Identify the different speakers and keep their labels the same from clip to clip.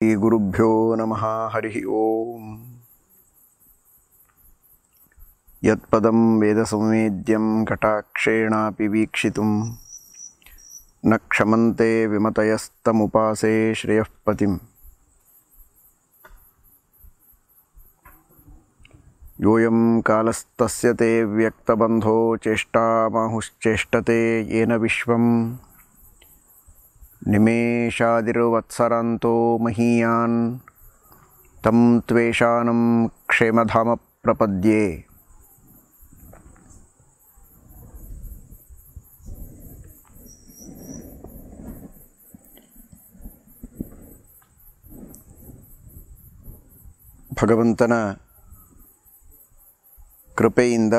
Speaker 1: ಗುರುಭ್ಯೋ ನಮಃ. ಹರಿ ಓಂ. ಯತ್ಪದಂ ವೇದ ಸಂವೇದ್ಯಂ ಕಟಾಕ್ಷೇಣಾಪಿ ವೀಕ್ಷಿತುಂ ನ ಕ್ಷಮಂತೆ ವಿಮತಯಸ್ತಮುಪಾಸೇ ಶ್ರೇಯಃ ಪತಿಂ. ಯೋಯಂ ಕಾಲಸ್ತಸ್ಯ ತೇ ವ್ಯಕ್ತಬಂಧೋ ಚೇಷ್ಟಾಮಾಹುಶ್ಚೇಷ್ಟತೆ ಯೇನ ವಿಶ್ವಂ ನಿಮೇಷಾದಿರ್ವತ್ಸರಾಂತೋ ಮಹೀಯಾನ್ ತಂ ತ್ವೇಷಾನಂ ಕ್ಷೇಮಧಾಮ ಪ್ರಪದ್ಯೆ. ಭಗವಂತನ ಕೃಪೆಯಿಂದ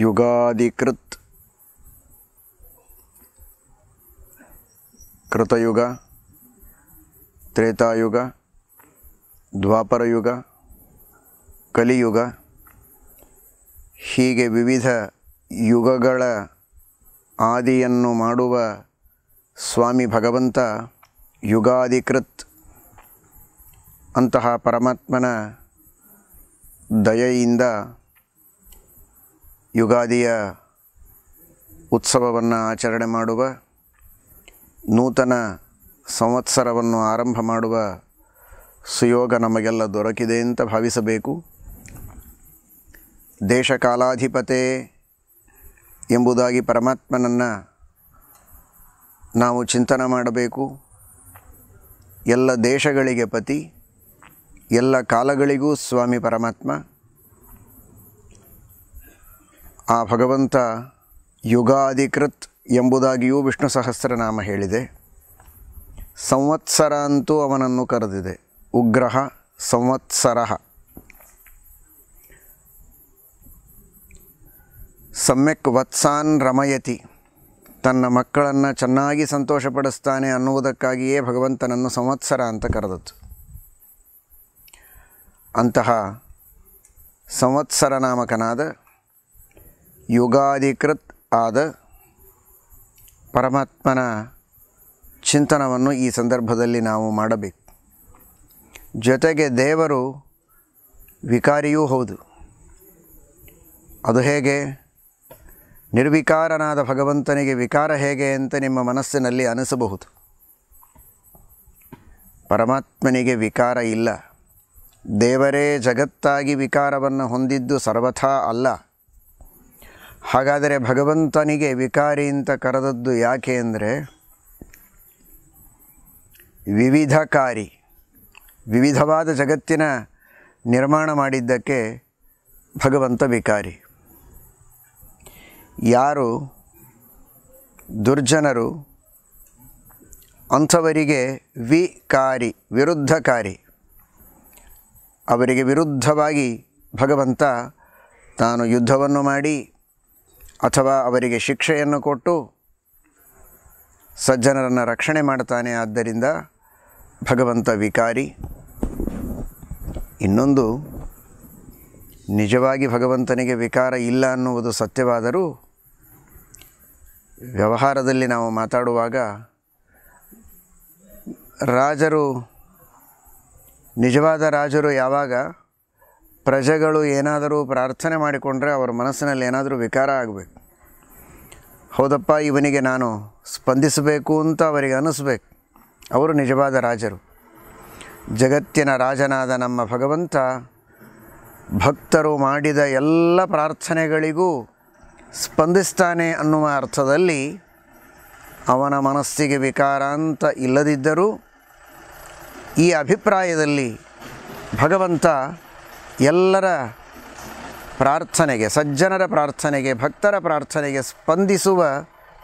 Speaker 1: ಯುಗಾದಿಕೃತ್ ಕೃತಯುಗ, ತ್ರೇತಾಯುಗ, ದ್ವಾಪರಯುಗ, ಕಲಿಯುಗ ಹೀಗೆ ವಿವಿಧ ಯುಗಗಳ ಆದಿಯನ್ನು ಮಾಡುವ ಸ್ವಾಮಿ ಭಗವಂತ ಯುಗಾದಿಕೃತ್ ಅಂತಹ ಪರಮಾತ್ಮನ ದಯೆಯಿಂದ ಯುಗಾದಿಯ ಉತ್ಸವವನ್ನು ಆಚರಣೆ ಮಾಡುವ, ನೂತನ ಸಂವತ್ಸರವನ್ನು ಆರಂಭ ಮಾಡುವ ಸುಯೋಗ ನಮಗೆಲ್ಲ ದೊರಕಿದೆ ಅಂತ ಭಾವಿಸಬೇಕು. ದೇಶಕಾಲಾಧಿಪತೆ ಎಂಬುದಾಗಿ ಪರಮಾತ್ಮನನ್ನು ನಾವು ಚಿಂತನೆ ಮಾಡಬೇಕು. ಎಲ್ಲ ದೇಶಗಳಿಗೆ ಪತಿ, ಎಲ್ಲ ಕಾಲಗಳಿಗೂ ಸ್ವಾಮಿ ಪರಮಾತ್ಮ. ಆ ಭಗವಂತ ಯುಗಾದಿಕೃತ್ ಎಂಬುದಾಗಿಯೂ ವಿಷ್ಣು ಸಹಸ್ರನಾಮ ಹೇಳಿದೆ. ಸಂವತ್ಸರ ಅಂತೂ ಅವನನ್ನು ಕರೆದಿದೆ. ಉಗ್ರಹ ಸಂವತ್ಸರ. ಸಮ್ಯಕ್ ವತ್ಸಾನ್ ರಮಯತಿ, ತನ್ನ ಮಕ್ಕಳನ್ನು ಚೆನ್ನಾಗಿ ಸಂತೋಷಪಡಿಸ್ತಾನೆ ಅನ್ನುವುದಕ್ಕಾಗಿಯೇ ಭಗವಂತನನ್ನು ಸಂವತ್ಸರ ಅಂತ ಕರೆದದ್ದು. ಅಂತಹ ಸಂವತ್ಸರ ನಾಮಕನಾದ ಯುಗಾದಿಕೃತ್ ಆದ ಪರಮಾತ್ಮನ ಚಿಂತನವನ್ನು ಈ ಸಂದರ್ಭದಲ್ಲಿ ನಾವು ಮಾಡಬೇಕು. ಜೊತೆಗೆ ದೇವರು ವಿಕಾರಿಯೂ ಹೌದು. ಅದು ಹೇಗೆ? ನಿರ್ವಿಕಾರನಾದ ಭಗವಂತನಿಗೆ ವಿಕಾರ ಹೇಗೆ ಅಂತ ನಿಮ್ಮ ಮನಸ್ಸಿನಲ್ಲಿ ಅನಿಸಬಹುದು. ಪರಮಾತ್ಮನಿಗೆ ವಿಕಾರ ಇಲ್ಲ. ದೇವರೇ ಜಗತ್ತಾಗಿ ವಿಕಾರವನ್ನು ಹೊಂದಿದ್ದು ಸರ್ವಥಾ ಅಲ್ಲ. ಹಾಗಾದರೆ ಭಗವಂತನಿಗೆ ವಿಕಾರಿ ಅಂತ ಕರೆದದ್ದು ಯಾಕೆ ಅಂದರೆ, ವಿವಿಧಕಾರಿ, ವಿವಿಧವಾದ ಜಗತ್ತಿನ ನಿರ್ಮಾಣ ಮಾಡಿದ್ದಕ್ಕೆ ಭಗವಂತ ವಿಕಾರಿ. ಯಾರು ದುರ್ಜನರು ಅಂಥವರಿಗೆ ವಿಕಾರಿ, ವಿರುದ್ಧಕಾರಿ. ಅವರಿಗೆ ವಿರುದ್ಧವಾಗಿ ಭಗವಂತ ತಾನು ಯುದ್ಧವನ್ನು ಮಾಡಿ ಅಥವಾ ಅವರಿಗೆ ಶಿಕ್ಷೆಯನ್ನು ಕೊಟ್ಟು ಸಜ್ಜನರನ್ನು ರಕ್ಷಣೆ ಮಾಡ್ತಾನೆ. ಆದ್ದರಿಂದ ಭಗವಂತ ವಿಕಾರಿ. ಇನ್ನೊಂದು, ನಿಜವಾಗಿ ಭಗವಂತನಿಗೆ ವಿಕಾರ ಇಲ್ಲ ಅನ್ನುವುದು ಸತ್ಯವಾದರೂ ವ್ಯವಹಾರದಲ್ಲಿ ನಾವು ಮಾತಾಡುವಾಗ ರಾಜರು, ನಿಜವಾದ ರಾಜರು ಯಾವಾಗ ಪ್ರಜೆಗಳು ಏನಾದರೂ ಪ್ರಾರ್ಥನೆ ಮಾಡಿಕೊಂಡ್ರೆ ಅವರ ಮನಸ್ಸಿನಲ್ಲಿ ಏನಾದರೂ ವಿಕಾರ ಆಗಬೇಕು. ಹೌದಪ್ಪ, ಇವನಿಗೆ ನಾನು ಸ್ಪಂದಿಸಬೇಕು ಅಂತ ಅವರಿಗೆ ಅನ್ನಿಸ್ಬೇಕು. ಅವರು ನಿಜವಾದ ರಾಜರು. ಜಗತ್ತಿನ ರಾಜನಾದ ನಮ್ಮ ಭಗವಂತ ಭಕ್ತರು ಮಾಡಿದ ಎಲ್ಲ ಪ್ರಾರ್ಥನೆಗಳಿಗೂ ಸ್ಪಂದಿಸ್ತಾನೆ ಅನ್ನುವ ಅರ್ಥದಲ್ಲಿ ಅವನ ಮನಸ್ಸಿಗೆ ವಿಕಾರ ಅಂತ ಇಲ್ಲದಿದ್ದರೂ ಈ ಅಭಿಪ್ರಾಯದಲ್ಲಿ ಭಗವಂತ ಎಲ್ಲರ ಪ್ರಾರ್ಥನೆಗೆ, ಸಜ್ಜನರ ಪ್ರಾರ್ಥನೆಗೆ, ಭಕ್ತರ ಪ್ರಾರ್ಥನೆಗೆ ಸ್ಪಂದಿಸುವ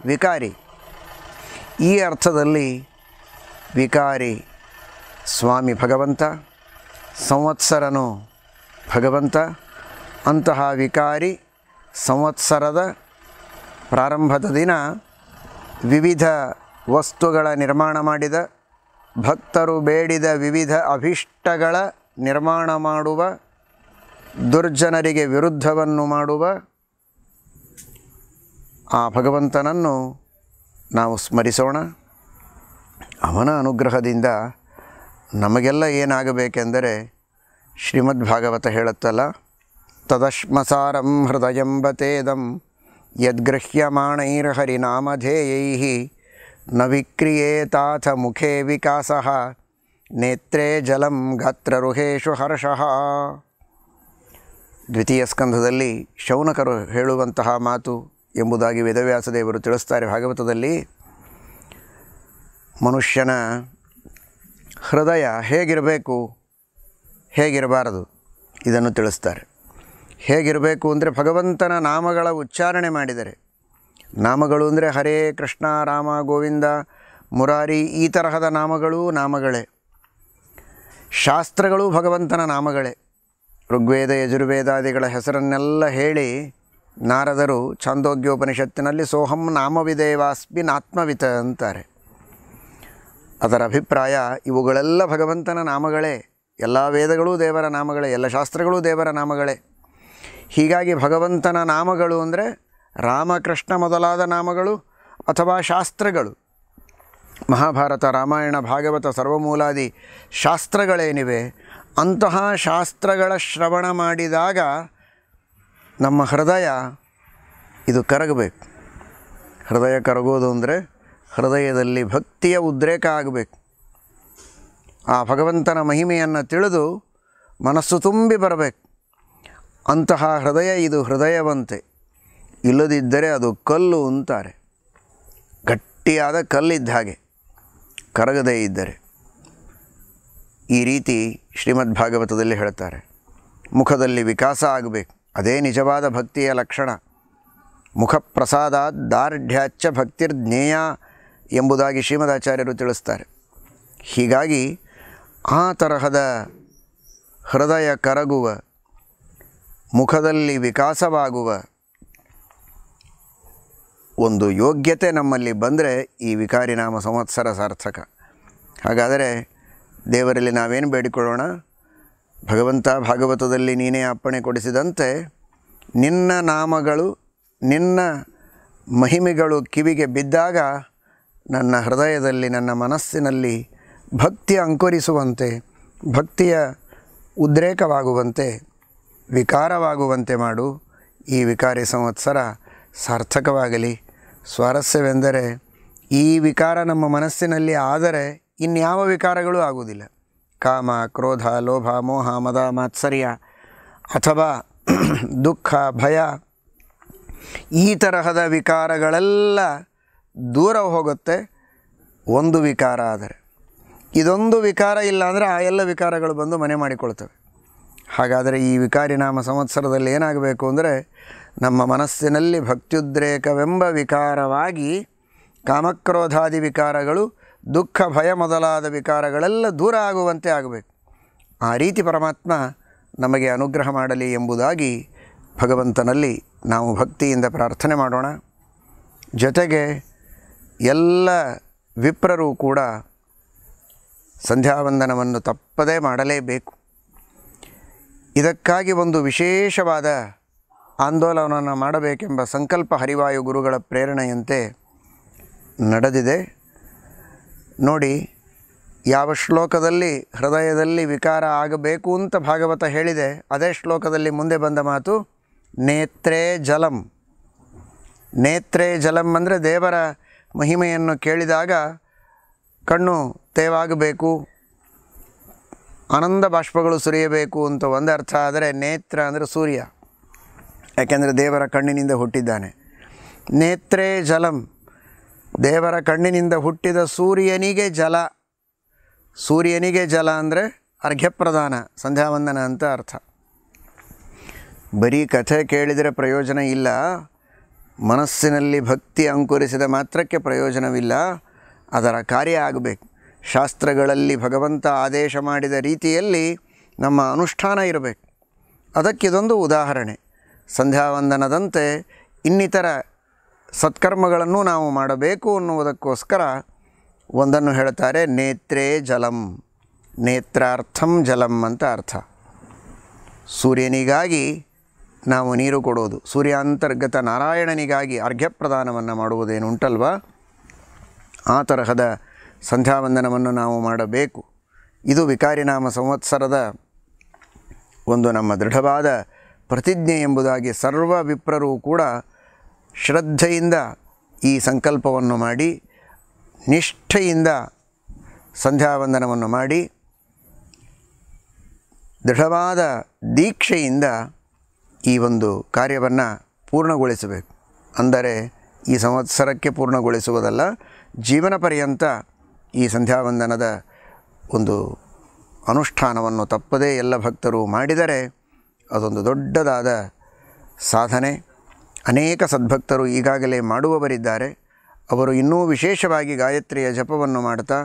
Speaker 1: ವಿಕಾರಿ. ಈ ಅರ್ಥದಲ್ಲಿ ವಿಕಾರಿ ಸ್ವಾಮಿ ಭಗವಂತ, ಸಂವತ್ಸರನು ಭಗವಂತ. ಅಂತಹ ವಿಕಾರಿ ಸಂವತ್ಸರದ ಪ್ರಾರಂಭದ ದಿನ ವಿವಿಧ ವಸ್ತುಗಳ ನಿರ್ಮಾಣ ಮಾಡಿದ, ಭಕ್ತರು ಬೇಡಿದ ವಿವಿಧ ಅಭೀಷ್ಟಗಳ ನಿರ್ಮಾಣ ಮಾಡುವ, ದುರ್ಜನರಿಗೆ ವಿರುದ್ಧವನ್ನು ಮಾಡುವ ಆ ಭಗವಂತನನ್ನು ನಾವು ಸ್ಮರಿಸೋಣ. ಅವನ ಅನುಗ್ರಹದಿಂದ ನಮಗೆಲ್ಲ ಏನಾಗಬೇಕೆಂದರೆ ಶ್ರೀಮದ್ ಭಾಗವತ ಹೇಳುತ್ತಲ್ಲ, ತದಶ್ಮಸಾರಂ ಹೃದಯಂಬತೇದಂ ಯದ್ಗೃಹ್ಯಮಾಣೈರ್ಹರಿನಾಮಧೇಯೈಃ ನ ವಿಕ್ರಿಯೇತಾಥ ಮುಖೇ ವಿಕಾಸಃ ನೇತ್ರೇ ಜಲಂ ಗಾತ್ರರುಹೇಷು ಹರ್ಷಃ. ದ್ವಿತೀಯ ಸ್ಕಂಧದಲ್ಲಿ ಶೌನಕರು ಹೇಳುವಂತಹ ಮಾತು ಎಂಬುದಾಗಿ ವೇದವ್ಯಾಸದೇವರು ತಿಳಿಸ್ತಾರೆ. ಭಾಗವತದಲ್ಲಿ ಮನುಷ್ಯನ ಹೃದಯ ಹೇಗಿರಬೇಕು, ಹೇಗಿರಬಾರದು ಇದನ್ನು ತಿಳಿಸ್ತಾರೆ. ಹೇಗಿರಬೇಕು ಅಂದರೆ ಭಗವಂತನ ನಾಮಗಳ ಉಚ್ಚಾರಣೆ ಮಾಡಿದರೆ, ನಾಮಗಳು ಅಂದರೆ ಹರೇ ಕೃಷ್ಣ ರಾಮ ಗೋವಿಂದ ಮುರಾರಿ ಈ ತರಹದ ನಾಮಗಳೇ. ಶಾಸ್ತ್ರಗಳು ಭಗವಂತನ ನಾಮಗಳೇ. ಋಗ್ವೇದ ಯಜುರ್ವೇದಾದಿಗಳ ಹೆಸರನ್ನೆಲ್ಲ ಹೇಳಿ ನಾರದರು ಛಾಂದೋಗ್ಯೋಪನಿಷತ್ತಿನಲ್ಲಿ ಸೋಹಂ ನಾಮವಿದೇವಾಸ್ಮಿನಾತ್ಮವಿತ ಅಂತಾರೆ. ಅದರ ಅಭಿಪ್ರಾಯ ಇವುಗಳೆಲ್ಲ ಭಗವಂತನ ನಾಮಗಳೇ. ಎಲ್ಲ ವೇದಗಳೂ ದೇವರ ನಾಮಗಳೇ, ಎಲ್ಲ ಶಾಸ್ತ್ರಗಳೂ ದೇವರ ನಾಮಗಳೇ. ಹೀಗಾಗಿ ಭಗವಂತನ ನಾಮಗಳು ಅಂದರೆ ರಾಮಕೃಷ್ಣ ಮೊದಲಾದ ನಾಮಗಳು ಅಥವಾ ಶಾಸ್ತ್ರಗಳು. ಮಹಾಭಾರತ ರಾಮಾಯಣ ಭಾಗವತ ಸರ್ವಮೂಲಾದಿ ಶಾಸ್ತ್ರಗಳೇನಿವೆ ಅಂತಹ ಶಾಸ್ತ್ರಗಳ ಶ್ರವಣ ಮಾಡಿದಾಗ ನಮ್ಮ ಹೃದಯ ಇದು ಕರಗಬೇಕು. ಹೃದಯ ಕರಗೋದು ಅಂದರೆ ಹೃದಯದಲ್ಲಿ ಭಕ್ತಿಯ ಉದ್ರೇಕ ಆಗಬೇಕು. ಆ ಭಗವಂತನ ಮಹಿಮೆಯನ್ನು ತಿಳಿದು ಮನಸ್ಸು ತುಂಬಿ ಬರಬೇಕು. ಅಂತಹ ಹೃದಯ ಇದು ಹೃದಯವಂತೆ. ಇಲ್ಲದಿದ್ದರೆ ಅದು ಕಲ್ಲು ಅಂತಾರೆ. ಗಟ್ಟಿಯಾದ ಕಲ್ಲಿದ್ದ ಹಾಗೆ ಕರಗದೇ ಇದ್ದರೆ. ಈ ರೀತಿ ಶ್ರೀಮದ್ ಭಾಗವತದಲ್ಲಿ ಹೇಳ್ತಾರೆ. ಮುಖದಲ್ಲಿ ವಿಕಾಸ ಆಗಬೇಕು, ಅದೇ ನಿಜವಾದ ಭಕ್ತಿಯ ಲಕ್ಷಣ. ಮುಖ ಪ್ರಸಾದಾತ್ ದಾರ್ಢ್ಯಾಚ್ಚ ಭಕ್ತಿರ್ಜ್ಞೇಯ ಎಂಬುದಾಗಿ ಶ್ರೀಮದಾಚಾರ್ಯರು ತಿಳಿಸ್ತಾರೆ. ಹೀಗಾಗಿ ಆ ತರಹದ ಹೃದಯ ಕರಗುವ, ಮುಖದಲ್ಲಿ ವಿಕಾಸವಾಗುವ ಒಂದು ಯೋಗ್ಯತೆ ನಮ್ಮಲ್ಲಿ ಬಂದರೆ ಈ ವಿಕಾರಿ ನಾಮ ಸಂವತ್ಸರ ಸಾರ್ಥಕ. ಹಾಗಾದರೆ ದೇವರಲ್ಲಿ ನಾವೇನು ಬೇಡಿಕೊಳ್ಳೋಣ? ಭಗವಂತ ಭಾಗವತದಲ್ಲಿ ನೀನೇ ಅಪ್ಪಣೆ ಕೊಡಿಸಿದಂತೆ ನಿನ್ನ ನಾಮಗಳು, ನಿನ್ನ ಮಹಿಮೆಗಳು ಕಿವಿಗೆ ಬಿದ್ದಾಗ ನನ್ನ ಹೃದಯದಲ್ಲಿ, ನನ್ನ ಮನಸ್ಸಿನಲ್ಲಿ ಭಕ್ತಿ ಅಂಕುರಿಸುವಂತೆ, ಭಕ್ತಿಯ ಉದ್ರೇಕವಾಗುವಂತೆ, ವಿಕಾರವಾಗುವಂತೆ ಮಾಡು. ಈ ವಿಕಾರಿ ಸಂವತ್ಸರ ಸಾರ್ಥಕವಾಗಲಿ. ಸ್ವಾರಸ್ಯವೆಂದರೆ ಈ ವಿಕಾರ ನಮ್ಮ ಮನಸ್ಸಿನಲ್ಲಿ ಆದರೆ ಇನ್ಯಾವ ವಿಕಾರಗಳೂ ಆಗುವುದಿಲ್ಲ. ಕಾಮ, ಕ್ರೋಧ, ಲೋಭ, ಮೋಹ, ಮದ, ಮಾತ್ಸರ್ಯ ಅಥವಾ ದುಃಖ, ಭಯ ಈ ತರಹದ ವಿಕಾರಗಳೆಲ್ಲ ದೂರ ಹೋಗುತ್ತೆ ಒಂದು ವಿಕಾರ ಆದರೆ. ಇದೊಂದು ವಿಕಾರ ಇಲ್ಲ ಅಂದರೆ ಆ ಎಲ್ಲ ವಿಕಾರಗಳು ಬಂದು ಮನೆ ಮಾಡಿಕೊಳ್ತವೆ. ಹಾಗಾದರೆ ಈ ವಿಕಾರಿ ನಾಮ ಸಂವತ್ಸರದಲ್ಲಿ ಏನಾಗಬೇಕು ಅಂದರೆ ನಮ್ಮ ಮನಸ್ಸಿನಲ್ಲಿ ಭಕ್ತ್ಯುದ್ರೇಕವೆಂಬ ವಿಕಾರವಾಗಿ ಕಾಮಕ್ರೋಧಾದಿ ವಿಕಾರಗಳು, ದುಃಖ, ಭಯ ಮೊದಲಾದ ವಿಕಾರಗಳೆಲ್ಲ ದೂರ ಆಗುವಂತೆ ಆಗಬೇಕು. ಆ ರೀತಿ ಪರಮಾತ್ಮ ನಮಗೆ ಅನುಗ್ರಹ ಮಾಡಲಿ ಎಂಬುದಾಗಿ ಭಗವಂತನಲ್ಲಿ ನಾವು ಭಕ್ತಿಯಿಂದ ಪ್ರಾರ್ಥನೆ ಮಾಡೋಣ. ಜೊತೆಗೆ ಎಲ್ಲ ವಿಪ್ರರು ಕೂಡ ಸಂಧ್ಯಾವಂದನವನ್ನು ತಪ್ಪದೇ ಮಾಡಲೇಬೇಕು. ಇದಕ್ಕಾಗಿ ಒಂದು ವಿಶೇಷವಾದ ಆಂದೋಲನವನ್ನು ಮಾಡಬೇಕೆಂಬ ಸಂಕಲ್ಪ ಹರಿವಾಯು ಗುರುಗಳ ಪ್ರೇರಣೆಯಂತೆ ನಡೆದಿದೆ. ನೋಡಿ, ಯಾವ ಶ್ಲೋಕದಲ್ಲಿ ಹೃದಯದಲ್ಲಿ ವಿಕಾರ ಆಗಬೇಕು ಅಂತ ಭಾಗವತ ಹೇಳಿದೆ, ಅದೇ ಶ್ಲೋಕದಲ್ಲಿ ಮುಂದೆ ಬಂದ ಮಾತು ನೇತ್ರೇ ಜಲಂ. ನೇತ್ರೇ ಜಲಂ ಅಂದರೆ ದೇವರ ಮಹಿಮೆಯನ್ನು ಕೇಳಿದಾಗ ಕಣ್ಣು ತೇವಾಗಬೇಕು, ಆನಂದ ಬಾಷ್ಪಗಳು ಸುರಿಯಬೇಕು ಅಂತ ಒಂದು ಅರ್ಥ. ಆದರೆ ನೇತ್ರ ಅಂದರೆ ಸೂರ್ಯ, ಯಾಕೆಂದರೆ ದೇವರ ಕಣ್ಣಿನಿಂದ ಹುಟ್ಟಿದ್ದಾನೆ. ನೇತ್ರೇ ಜಲಂ, ದೇವರ ಕಣ್ಣಿನಿಂದ ಹುಟ್ಟಿದ ಸೂರ್ಯನಿಗೆ ಜಲ. ಸೂರ್ಯನಿಗೆ ಜಲ ಅಂದರೆ ಅರ್ಘ್ಯಪ್ರದಾನ, ಸಂಧ್ಯಾವಂದನ ಅಂತ ಅರ್ಥ. ಬರೀ ಕಥೆ ಕೇಳಿದರೆ ಪ್ರಯೋಜನ ಇಲ್ಲ, ಮನಸ್ಸಿನಲ್ಲಿ ಭಕ್ತಿ ಅಂಕುರಿಸಿದ ಮಾತ್ರಕ್ಕೆ ಪ್ರಯೋಜನವಿಲ್ಲ, ಅದರ ಕಾರ್ಯ ಆಗಬೇಕು. ಶಾಸ್ತ್ರಗಳಲ್ಲಿ ಭಗವಂತ ಆದೇಶ ಮಾಡಿದ ರೀತಿಯಲ್ಲಿ ನಮ್ಮ ಅನುಷ್ಠಾನ ಇರಬೇಕು. ಅದಕ್ಕಿದೊಂದು ಉದಾಹರಣೆ. ಸಂಧ್ಯಾವಂದನದಂತೆ ಇನ್ನಿತರ ಸತ್ಕರ್ಮಗಳನ್ನು ನಾವು ಮಾಡಬೇಕು ಅನ್ನುವುದಕ್ಕೋಸ್ಕರ ಒಂದನ್ನು ಹೇಳ್ತಾರೆ, ನೇತ್ರೇ ಜಲಂ. ನೇತ್ರಾರ್ಥಂ ಜಲಂ ಅಂತ ಅರ್ಥ. ಸೂರ್ಯನಿಗಾಗಿ ನಾವು ನೀರು ಕೊಡೋದು, ಸೂರ್ಯಾಂತರ್ಗತ ನಾರಾಯಣನಿಗಾಗಿ ಅರ್ಘ್ಯಪ್ರದಾನವನ್ನು ಮಾಡುವುದೇನುಂಟಲ್ವ, ಆ ತರಹದ ಸಂಧ್ಯಾವಂದನವನ್ನು ನಾವು ಮಾಡಬೇಕು. ಇದು ವಿಕಾರಿನಾಮ ಸಂವತ್ಸರದ ಒಂದು ನಮ್ಮ ದೃಢವಾದ ಪ್ರತಿಜ್ಞೆ ಎಂಬುದಾಗಿ ಸರ್ವ ವಿಪ್ರರು ಕೂಡ ಶ್ರದ್ಧೆಯಿಂದ ಈ ಸಂಕಲ್ಪವನ್ನು ಮಾಡಿ ನಿಷ್ಠೆಯಿಂದ ಸಂಧ್ಯಾವಂದನವನ್ನು ಮಾಡಿ ದೃಢವಾದ ದೀಕ್ಷೆಯಿಂದ ಈ ಒಂದು ಕಾರ್ಯವನ್ನು ಪೂರ್ಣಗೊಳಿಸಬೇಕು. ಅಂದರೆ ಈ ಸಂವತ್ಸರಕ್ಕೆ ಪೂರ್ಣಗೊಳಿಸುವುದಲ್ಲ, ಜೀವನ ಪರ್ಯಂತ ಈ ಸಂಧ್ಯಾವಂದನದ ಒಂದು ಅನುಷ್ಠಾನವನ್ನು ತಪ್ಪದೇ ಎಲ್ಲ ಭಕ್ತರು ಮಾಡಿದರೆ ಅದೊಂದು ದೊಡ್ಡದಾದ ಸಾಧನೆ. ಅನೇಕ ಸದ್ಭಕ್ತರು ಈಗಾಗಲೇ ಮಾಡುವವರಿದ್ದಾರೆ. ಅವರು ಇನ್ನೂ ವಿಶೇಷವಾಗಿ ಗಾಯತ್ರಿಯ ಜಪವನ್ನು ಮಾಡ್ತಾ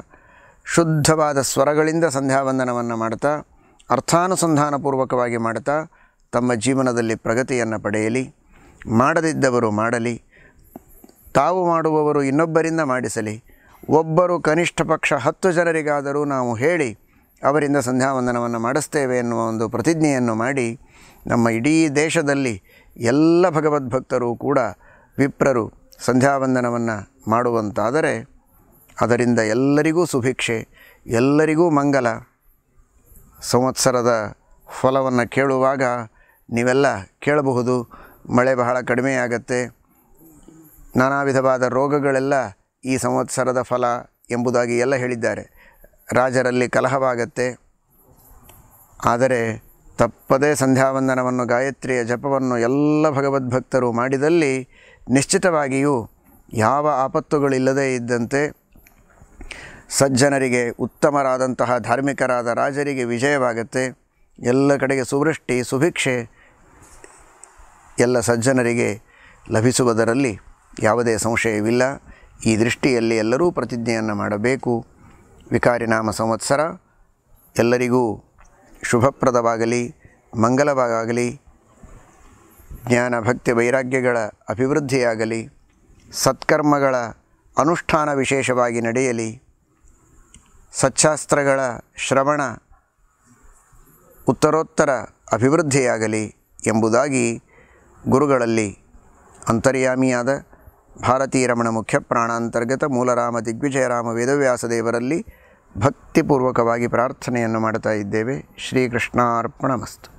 Speaker 1: ಶುದ್ಧವಾದ ಸ್ವರಗಳಿಂದ ಸಂಧ್ಯಾವಂದನವನ್ನು ಮಾಡ್ತಾ ಅರ್ಥಾನುಸಂಧಾನಪೂರ್ವಕವಾಗಿ ಮಾಡ್ತಾ ತಮ್ಮ ಜೀವನದಲ್ಲಿ ಪ್ರಗತಿಯನ್ನು ಪಡೆಯಲಿ. ಮಾಡದಿದ್ದವರು ಮಾಡಲಿ, ತಾವು ಮಾಡುವವರು ಇನ್ನೊಬ್ಬರಿಂದ ಮಾಡಿಸಲಿ. ಒಬ್ಬರು ಕನಿಷ್ಠ ಪಕ್ಷ 10 ಜನರಿಗಾದರೂ ನಾವು ಹೇಳಿ ಅವರಿಂದ ಸಂಧ್ಯಾವಂದನವನ್ನು ಮಾಡಿಸ್ತೇವೆ ಎನ್ನುವ ಒಂದು ಪ್ರತಿಜ್ಞೆಯನ್ನು ಮಾಡಿ ನಮ್ಮ ಇಡೀ ದೇಶದಲ್ಲಿ ಎಲ್ಲ ಭಗವದ್ಭಕ್ತರು ಕೂಡ ವಿಪ್ರರು ಸಂಧ್ಯಾವಂದನವನ್ನು ಮಾಡುವಂತಾದರೆ ಅದರಿಂದ ಎಲ್ಲರಿಗೂ ಸುಭಿಕ್ಷೆ, ಎಲ್ಲರಿಗೂ ಮಂಗಲ. ಸಂವತ್ಸರದ ಫಲವನ್ನು ಕೇಳುವಾಗ ನೀವೆಲ್ಲ ಕೇಳಬಹುದು, ಮಳೆ ಬಹಳ ಕಡಿಮೆಯಾಗತ್ತೆ, ನಾನಾ ವಿಧವಾದ ರೋಗಗಳೆಲ್ಲ ಈ ಸಂವತ್ಸರದ ಫಲ ಎಂಬುದಾಗಿ ಎಲ್ಲ ಹೇಳಿದ್ದಾರೆ. ರಾಜರಲ್ಲಿ ಕಲಹವಾಗತ್ತೆ. ಆದರೆ ತಪ್ಪದೇ ಸಂಧ್ಯಾವಂದನವನ್ನು ಗಾಯತ್ರಿಯ ಜಪವನ್ನು ಎಲ್ಲ ಭಗವದ್ಭಕ್ತರು ಮಾಡಿದಲ್ಲಿ ನಿಶ್ಚಿತವಾಗಿಯೂ ಯಾವ ಆಪತ್ತುಗಳಿಲ್ಲದೇ ಇದ್ದಂತೆ ಸಜ್ಜನರಿಗೆ, ಉತ್ತಮರಾದಂತಹ ಧಾರ್ಮಿಕರಾದ ರಾಜರಿಗೆ ವಿಜಯವಾಗತ್ತೆ. ಎಲ್ಲ ಕಡೆಗೆ ಸುವೃಷ್ಟಿ ಸುಭಿಕ್ಷೆ ಎಲ್ಲ ಸಜ್ಜನರಿಗೆ ಲಭಿಸುವುದರಲ್ಲಿ ಯಾವುದೇ ಸಂಶಯವಿಲ್ಲ. ಈ ದೃಷ್ಟಿಯಲ್ಲಿ ಎಲ್ಲರೂ ಪ್ರತಿಜ್ಞೆಯನ್ನು ಮಾಡಬೇಕು. ವಿಕಾರಿನಾಮ ಸಂವತ್ಸರ ಎಲ್ಲರಿಗೂ ಶುಭಪ್ರದವಾಗಲಿ, ಮಂಗಲವಾಗಲಿ, ಜ್ಞಾನ ಭಕ್ತಿ ವೈರಾಗ್ಯಗಳ ಅಭಿವೃದ್ಧಿಯಾಗಲಿ, ಸತ್ಕರ್ಮಗಳ ಅನುಷ್ಠಾನ ವಿಶೇಷವಾಗಿ ನಡೆಯಲಿ, ಸಚ್ಚಾಸ್ತ್ರಗಳ ಶ್ರವಣ ಉತ್ತರೋತ್ತರ ಅಭಿವೃದ್ಧಿಯಾಗಲಿ ಎಂಬುದಾಗಿ ಗುರುಗಳಲ್ಲಿ ಅಂತರ್ಯಾಮಿಯಾದ ಭಾರತೀಯ ರಮಣ ಮುಖ್ಯ ಪ್ರಾಣಾಂತರ್ಗತ ಮೂಲರಾಮ ದಿಗ್ವಿಜಯರಾಮ ವೇದವ್ಯಾಸದೇವರಲ್ಲಿ ಭಕ್ತಿಪೂರ್ವಕವಾಗಿ ಪ್ರಾರ್ಥನೆಯನ್ನು ಮಾಡ್ತಾ ಇದ್ದೇವೆ. ಶ್ರೀಕೃಷ್ಣಾರ್ಪಣಮಸ್ತು.